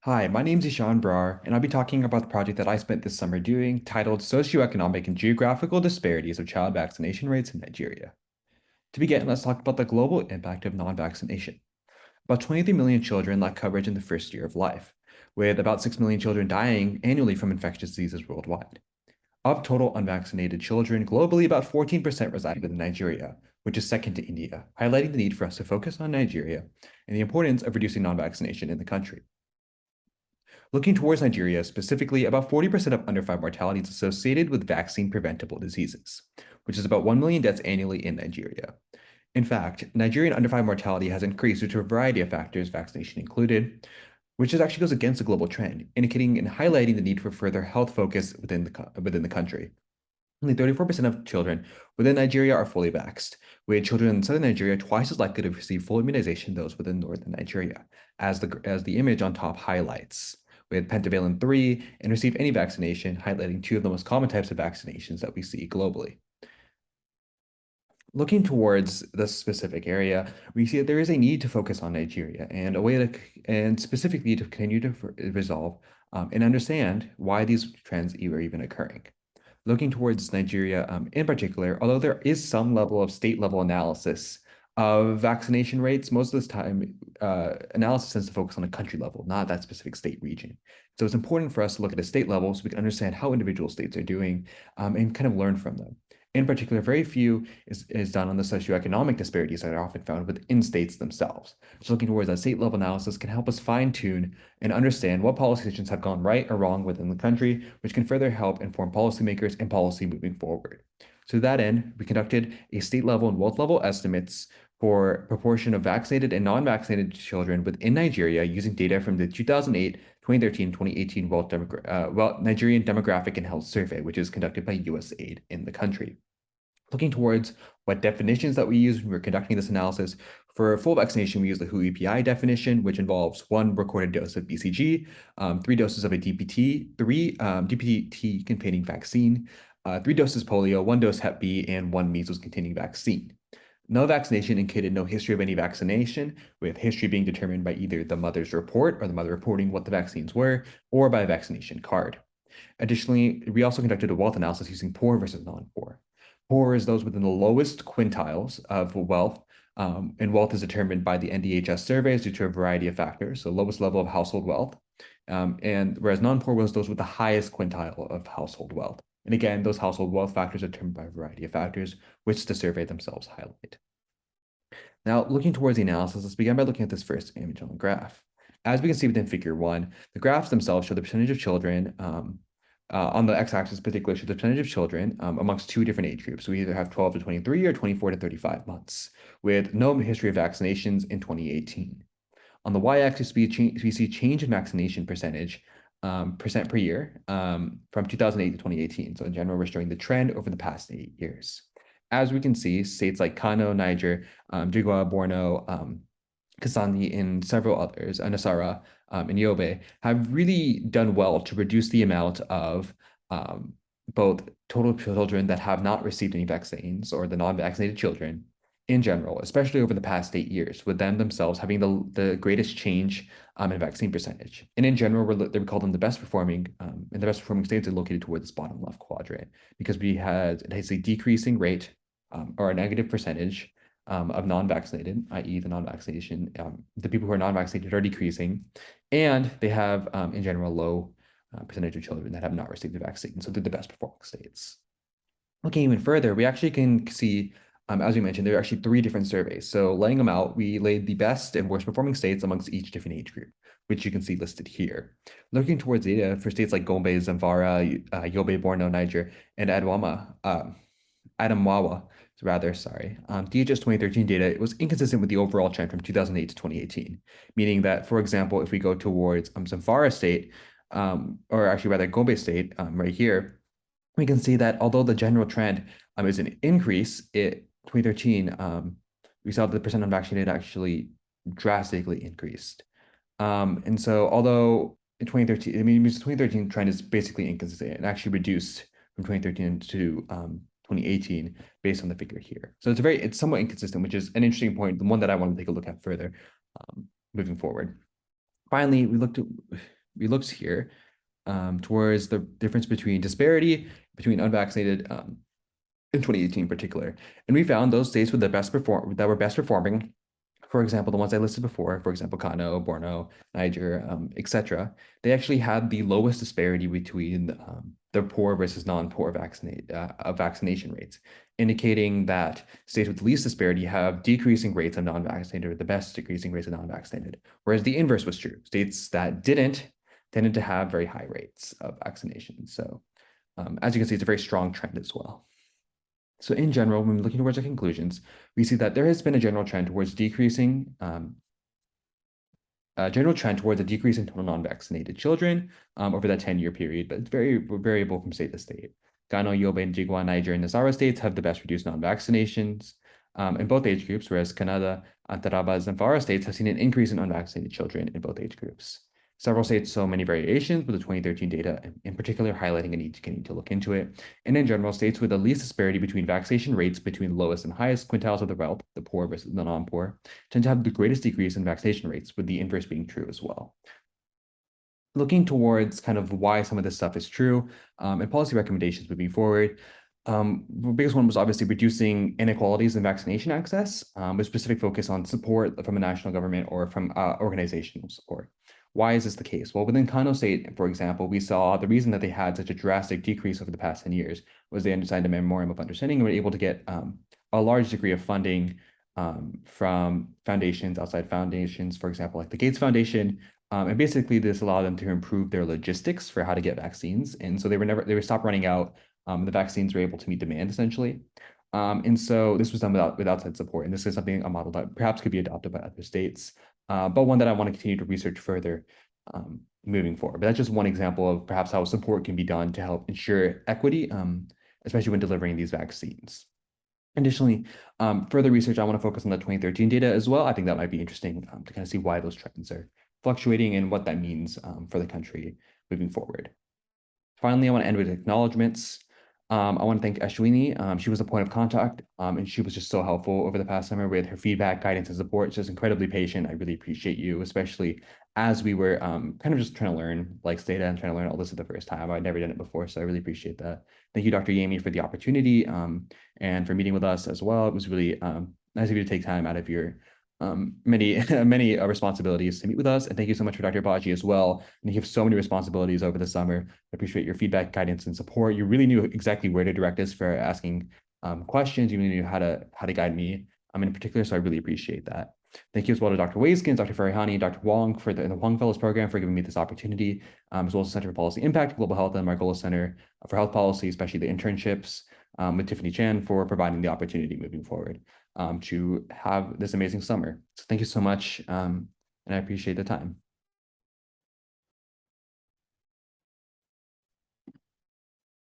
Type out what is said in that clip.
Hi, my name's Ishaan Brar, and I'll be talking about the project that I spent this summer doing titled Socioeconomic and Geographical Disparities of Child Vaccination Rates in Nigeria. To begin, let's talk about the global impact of non-vaccination. About 23 million children lack coverage in the first year of life, with about 6 million children dying annually from infectious diseases worldwide. Of total unvaccinated children globally, about 14% reside within Nigeria, which is second to India, highlighting the need for us to focus on Nigeria and the importance of reducing non-vaccination in the country. Looking towards Nigeria specifically, about 40% of under 5 mortality is associated with vaccine preventable diseases, which is about 1 million deaths annually in Nigeria. In fact, Nigerian under 5 mortality has increased due to a variety of factors, vaccination included, which actually goes against the global trend, indicating and highlighting the need for further health focus within the country. Only 34% of children within Nigeria are fully vaxxed, with children in southern Nigeria twice as likely to receive full immunization than those within northern Nigeria, as the image on top highlights, with pentavalent 3 and receive any vaccination, highlighting two of the most common types of vaccinations that we see globally. Looking towards this specific area, we see that there is a need to focus on Nigeria and a way to, and specifically to continue to resolve and understand why these trends are even occurring. Looking towards Nigeria in particular, although there is some level of state level analysis of vaccination rates, most of this time analysis tends to focus on a country level, not that specific state region. So it's important for us to look at a state level so we can understand how individual states are doing and kind of learn from them. In particular, very few is done on the socioeconomic disparities that are often found within states themselves. So looking towards that state level analysis can help us fine tune and understand what policy decisions have gone right or wrong within the country, which can further help inform policymakers and policy moving forward. So to that end, we conducted a state level and wealth level estimates for proportion of vaccinated and non-vaccinated children within Nigeria using data from the 2008, 2013, 2018 Nigerian Demographic and Health Survey, which is conducted by USAID in the country. Looking towards what definitions that we use when we're conducting this analysis, for full vaccination, we use the WHO EPI definition, which involves 1 recorded dose of BCG, 3 doses of a DPT, 3 DPT-containing vaccine, 3 doses polio, 1 dose Hep B, and 1 measles-containing vaccine. No vaccination indicated no history of any vaccination, with history being determined by either the mother's report or the mother reporting what the vaccines were, or by a vaccination card. Additionally, we also conducted a wealth analysis using poor versus non-poor. Poor is those within the lowest quintiles of wealth, and wealth is determined by the NDHS surveys due to a variety of factors, so lowest level of household wealth, and whereas non-poor was those with the highest quintile of household wealth. And again, those household wealth factors are determined by a variety of factors, which the survey themselves highlight. Now, looking towards the analysis, let's begin by looking at this first image on the graph. As we can see within figure 1, the graphs themselves show the percentage of children on the x-axis particularly show the percentage of children amongst two different age groups. So we either have 12 to 23 or 24 to 35 months, with no history of vaccinations in 2018. On the y-axis, we see change in vaccination percentage percent per year from 2008 to 2018. So in general, we're showing the trend over the past 8 years. As we can see, states like Kano, Niger, Jigwa, Borno, Kasandi, and several others, Anasara, and Yobe, have really done well to reduce the amount of both total children that have not received any vaccines or the non-vaccinated children in general, especially over the past 8 years, with them themselves having the greatest change in vaccine percentage. And in general, we call them the best performing, and the best performing states are located toward this bottom left quadrant because it has a decreasing rate or a negative percentage of non-vaccinated, i.e. the people who are non-vaccinated are decreasing, and they have, in general, low percentage of children that have not received the vaccine. So they're the best performing states. Looking even further, we actually can see, as we mentioned, there are actually 3 different surveys. So laying them out, we laid the best and worst performing states amongst each different age group, which you can see listed here. Looking towards data for states like Gombe, Zamfara, Yobe, Borno, Niger, and Adamawa, DHS 2013 data, it was inconsistent with the overall trend from 2008 to 2018, meaning that, for example, if we go towards Zamfara state, or actually rather Gombe state, right here, we can see that although the general trend is an increase, 2013, we saw that the percent unvaccinated actually drastically increased. And so although in 2013, I mean, the 2013 trend is basically inconsistent and actually reduced from 2013 to 2018 based on the figure here. So it's somewhat inconsistent, which is an interesting point, the one that I want to take a look at further moving forward. Finally, we looked here towards the difference between disparity between unvaccinated in 2018 in particular. And we found those states with that were best performing, for example, the ones I listed before, for example, Kano, Borno, Niger, etc., they actually had the lowest disparity between the poor versus non-poor vaccination rates, indicating that states with the least disparity have decreasing rates of non-vaccinated or the best decreasing rates of non-vaccinated, whereas the inverse was true. States that didn't tended to have very high rates of vaccination. So as you can see, it's a very strong trend as well. So in general, when we're looking towards our conclusions, we see that there has been a general trend towards a decrease in total non-vaccinated children over that 10-year period, but it's very variable from state to state. Gano, Yobe, Jigwa, Niger, and Nasarawa states have the best reduced non-vaccinations in both age groups, whereas Canada, Taraba, and Zamfara states have seen an increase in unvaccinated children in both age groups. Several states saw many variations, with the 2013 data in particular highlighting a need to look into it. And in general, states with the least disparity between vaccination rates between the lowest and highest quintiles of the wealth, the poor versus the non-poor, tend to have the greatest decrease in vaccination rates, with the inverse being true as well. Looking towards kind of why some of this stuff is true and policy recommendations moving forward, the biggest one was obviously reducing inequalities in vaccination access, with specific focus on support from a national government or from organizational support. Why is this the case? Well, within Kano State, for example, we saw the reason that they had such a drastic decrease over the past 10 years was they signed a memorandum of understanding and were able to get a large degree of funding from foundations, outside foundations, for example, like the Gates Foundation. And basically, this allowed them to improve their logistics for how to get vaccines. And so they would stop running out. The vaccines were able to meet demand essentially. And so this was done with outside support. And this is something, a model that perhaps could be adopted by other states, but one that I want to continue to research further moving forward. But that's just one example of perhaps how support can be done to help ensure equity, especially when delivering these vaccines. Additionally, further research, I want to focus on the 2013 data as well. I think that might be interesting to kind of see why those trends are fluctuating and what that means for the country moving forward. Finally, I want to end with acknowledgements. I want to thank Ashwini. She was a point of contact, and she was just so helpful over the past summer with her feedback, guidance, and support. She's incredibly patient. I really appreciate you, especially as we were kind of just trying to learn likes data and trying to learn all this for the first time. I'd never done it before, so I really appreciate that. Thank you, Dr. Yami, for the opportunity and for meeting with us as well. It was really nice of you to take time out of your many responsibilities to meet with us. And thank you so much for Dr. Baji as well. And you have so many responsibilities over the summer. I appreciate your feedback, guidance, and support. You really knew exactly where to direct us for asking questions. You really knew how to guide me in particular. So I really appreciate that. Thank you as well to Dr. Waiskins, Dr. Farihani, and Dr. Wong for the Wong Fellows Program for giving me this opportunity, as well as the Center for Policy Impact, Global Health, and Margolis Center for Health Policy, especially the internships, with Tiffany Chan for providing the opportunity moving forward to have this amazing summer. So thank you so much, and I appreciate the time.